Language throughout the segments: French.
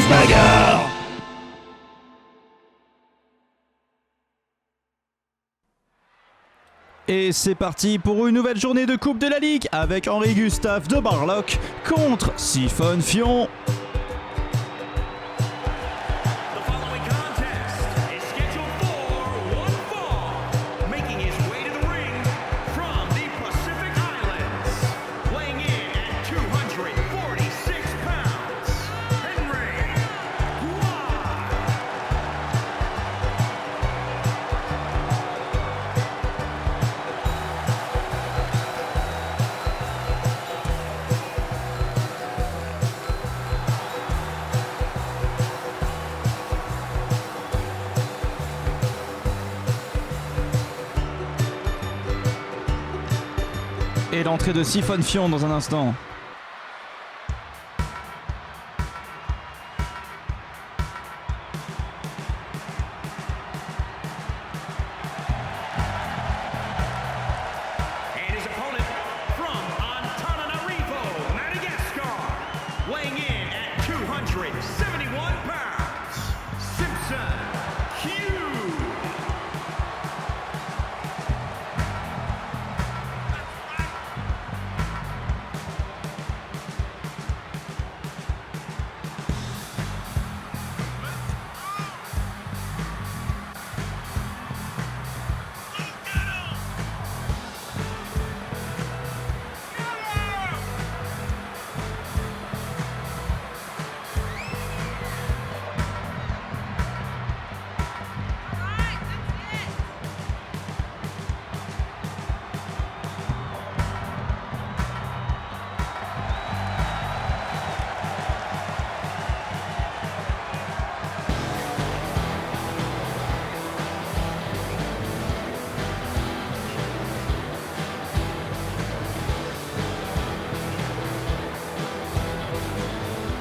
grosse bagarre. Et c'est parti pour une nouvelle journée de Coupe de la Ligue avec Henri-Gustave de Barloc contre Siphon Fion. Et l'entrée de Siphon Fion dans un instant.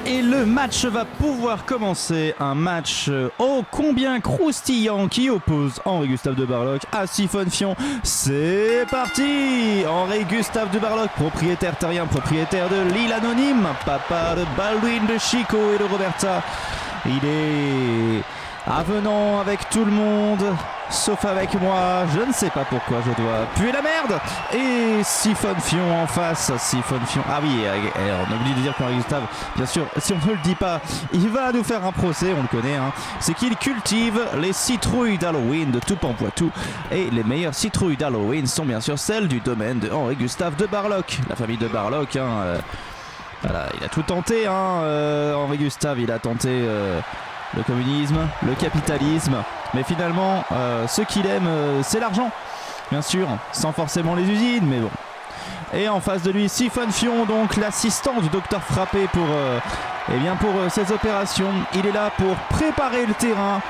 Et le match va pouvoir commencer, un match ô combien croustillant qui oppose Henri-Gustave de Barloc à Siphon Fion. C'est parti! Henri-Gustave de Barloc, propriétaire terrien, propriétaire de l'île anonyme, papa de Baldwin, de Chico et de Roberta. Il est avenant avec tout le monde, sauf avec moi. Je ne sais pas pourquoi je dois puer la merde. Et Siphon Fion en face. Siphon Fion. Ah oui, on oublie de dire qu'Henri-Gustave, bien sûr, si on ne le dit pas, il va nous faire un procès, on le connaît. Hein. C'est qu'il cultive les citrouilles d'Halloween de Toupan-Poitou. Et les meilleures citrouilles d'Halloween sont bien sûr celles du domaine de Henri-Gustave de Barloc. La famille de Barloc, voilà, il a tout tenté. Henri-Gustave, il a tenté le communisme, le capitalisme. Mais finalement, ce qu'il aime, c'est l'argent. Bien sûr, sans forcément les usines, mais bon. Et en face de lui, Siphon Fion, donc l'assistant du docteur Frappé pour ces opérations. Il est là pour préparer le terrain.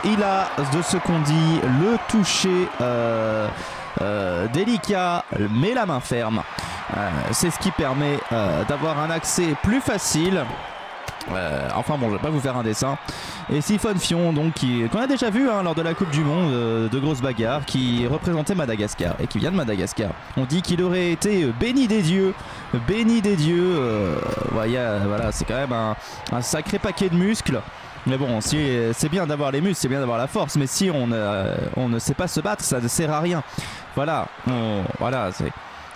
Il a, de ce qu'on dit, le toucher délicat, mais la main ferme. C'est ce qui permet d'avoir un accès plus facile. Enfin bon, je vais pas vous faire un dessin. Et Siphon Fion, donc qu'on a déjà vu lors de la Coupe du Monde de grosses bagarres, qui représentait Madagascar et qui vient de Madagascar. On dit qu'il aurait été béni des dieux. Voilà, c'est quand même un sacré paquet de muscles. Mais bon, c'est bien d'avoir les muscles, c'est bien d'avoir la force, mais si on ne sait pas se battre, ça ne sert à rien. Voilà,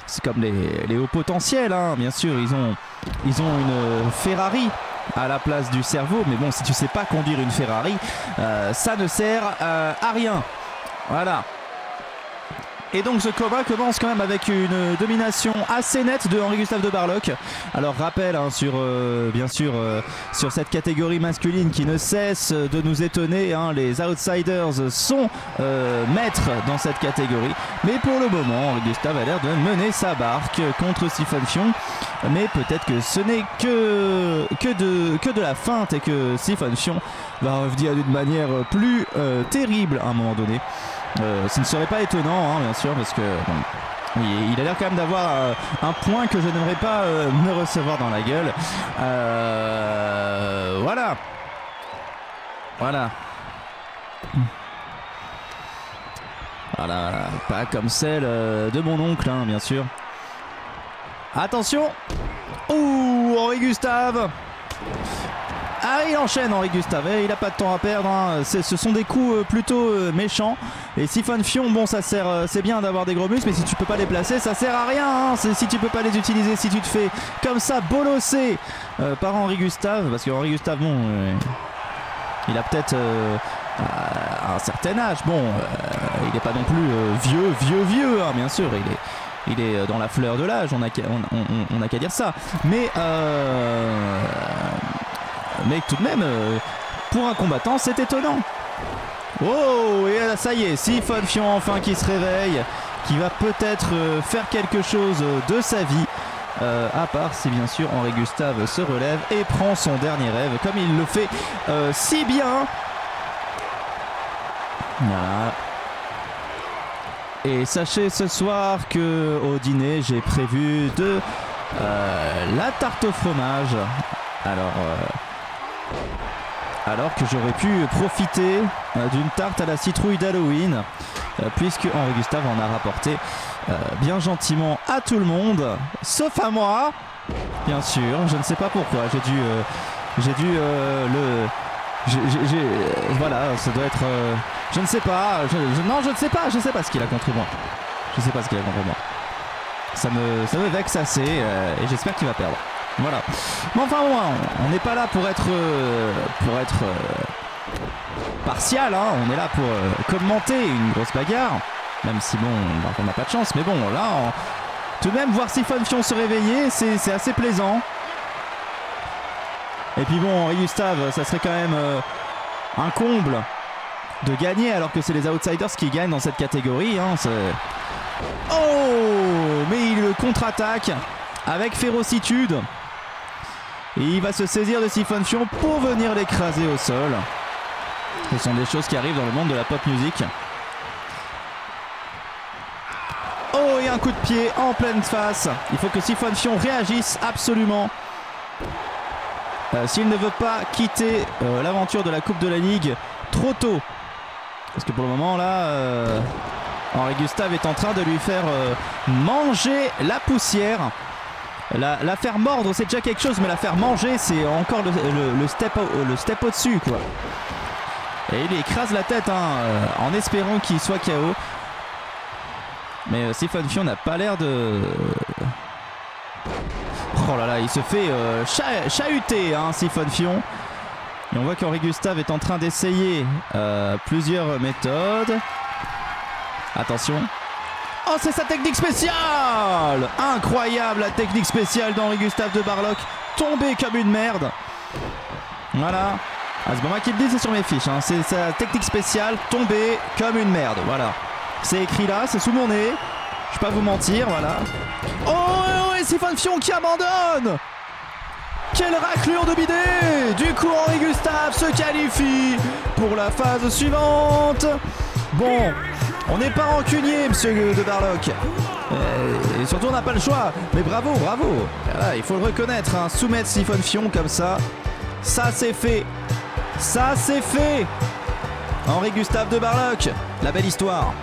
c'est comme les hauts potentiels, hein. Bien sûr, ils ont une Ferrari à la place du cerveau, mais bon, si tu sais pas conduire une Ferrari, ça ne sert à rien. Voilà. Et donc ce combat commence quand même avec une domination assez nette de Henri-Gustave de Barloc. Alors rappel sur cette catégorie masculine qui ne cesse de nous étonner, les outsiders sont maîtres dans cette catégorie. Mais pour le moment, Henri-Gustave a l'air de mener sa barque contre Siphon Fion. Mais peut-être que ce n'est que de la feinte et que Siphon Fion va revenir d'une manière plus terrible à un moment donné. Ce ne serait pas étonnant, bien sûr, parce que il a l'air quand même d'avoir un point que je n'aimerais pas me recevoir dans la gueule. Voilà. Voilà, pas comme celle de mon oncle, bien sûr. Attention. Ouh, Henri-Gustave. Ah, il enchaîne Henri Gustave, il n'a pas de temps à perdre, hein. Ce sont des coups plutôt méchants. Et Siphon Fion, bon, ça sert, c'est bien d'avoir des gros muscles, mais si tu peux pas les placer, ça sert à rien, hein. Si tu peux pas les utiliser, si tu te fais comme ça bolosser par Henri Gustave, parce que Henri Gustave, bon, il a peut-être un certain âge, bon, il n'est pas non plus vieux, hein, bien sûr, il est dans la fleur de l'âge, on a qu'à dire ça, mais tout de même, pour un combattant, c'est étonnant. Oh, et là, ça y est, Siphon Fion enfin qui se réveille, qui va peut-être faire quelque chose de sa vie, à part si bien sûr Henri Gustave se relève et prend son dernier rêve, comme il le fait si bien. Voilà. Et sachez ce soir que au dîner, j'ai prévu de la tarte au fromage. Alors que j'aurais pu profiter d'une tarte à la citrouille d'Halloween, puisque Henri Gustave en a rapporté bien gentiment à tout le monde, sauf à moi, bien sûr. Je ne sais pas pourquoi. Voilà, ça doit être. Je ne sais pas. Je ne sais pas ce qu'il a contre moi. Ça me vexe assez et j'espère qu'il va perdre. Voilà. Mais enfin bon, on n'est pas là pour être partial, hein. On est là pour commenter une grosse bagarre. Même si bon, on n'a pas de chance. Mais bon, là, tout de même, voir Siphon Fion se réveiller, c'est assez plaisant. Et puis bon, Henri Gustave, ça serait quand même un comble de gagner alors que c'est les outsiders qui gagnent dans cette catégorie, hein. Oh, mais il contre-attaque avec férocitude. Et il va se saisir de Siphon Fion pour venir l'écraser au sol. Ce sont des choses qui arrivent dans le monde de la pop music. Oh, et un coup de pied en pleine face. Il faut que Siphon Fion réagisse absolument. S'il ne veut pas quitter l'aventure de la Coupe de la Ligue trop tôt. Parce que pour le moment là, Henri Gustave est en train de lui faire manger la poussière. La faire mordre, c'est déjà quelque chose, mais la faire manger, c'est encore le step au-dessus, quoi. Et il écrase la tête, hein, en espérant qu'il soit KO. Mais Siphon Fion n'a pas l'air de... Oh là là, il se fait chahuter, hein, Siphon Fion. Et on voit qu'Henri Gustave est en train d'essayer plusieurs méthodes. Attention. Oh, c'est sa technique spéciale! Incroyable la technique spéciale d'Henri Gustave de Barlog. Tombé comme une merde. Voilà. Ah, c'est pas moi qui le dis, c'est sur mes fiches, hein. C'est sa technique spéciale, tombé comme une merde. Voilà. C'est écrit là, c'est sous mon nez. Je vais pas vous mentir, voilà. Oh, et Siphon Fion qui abandonne! Quelle raclure de bidet! Du coup, Henri Gustave se qualifie pour la phase suivante. Bon, on n'est pas rancunier, monsieur de Barlog. Et surtout, on n'a pas le choix. Mais bravo. Voilà, il faut le reconnaître, hein. Soumettre Siphon Fion comme ça, ça c'est fait. Henri Gustave de Barlog, la belle histoire.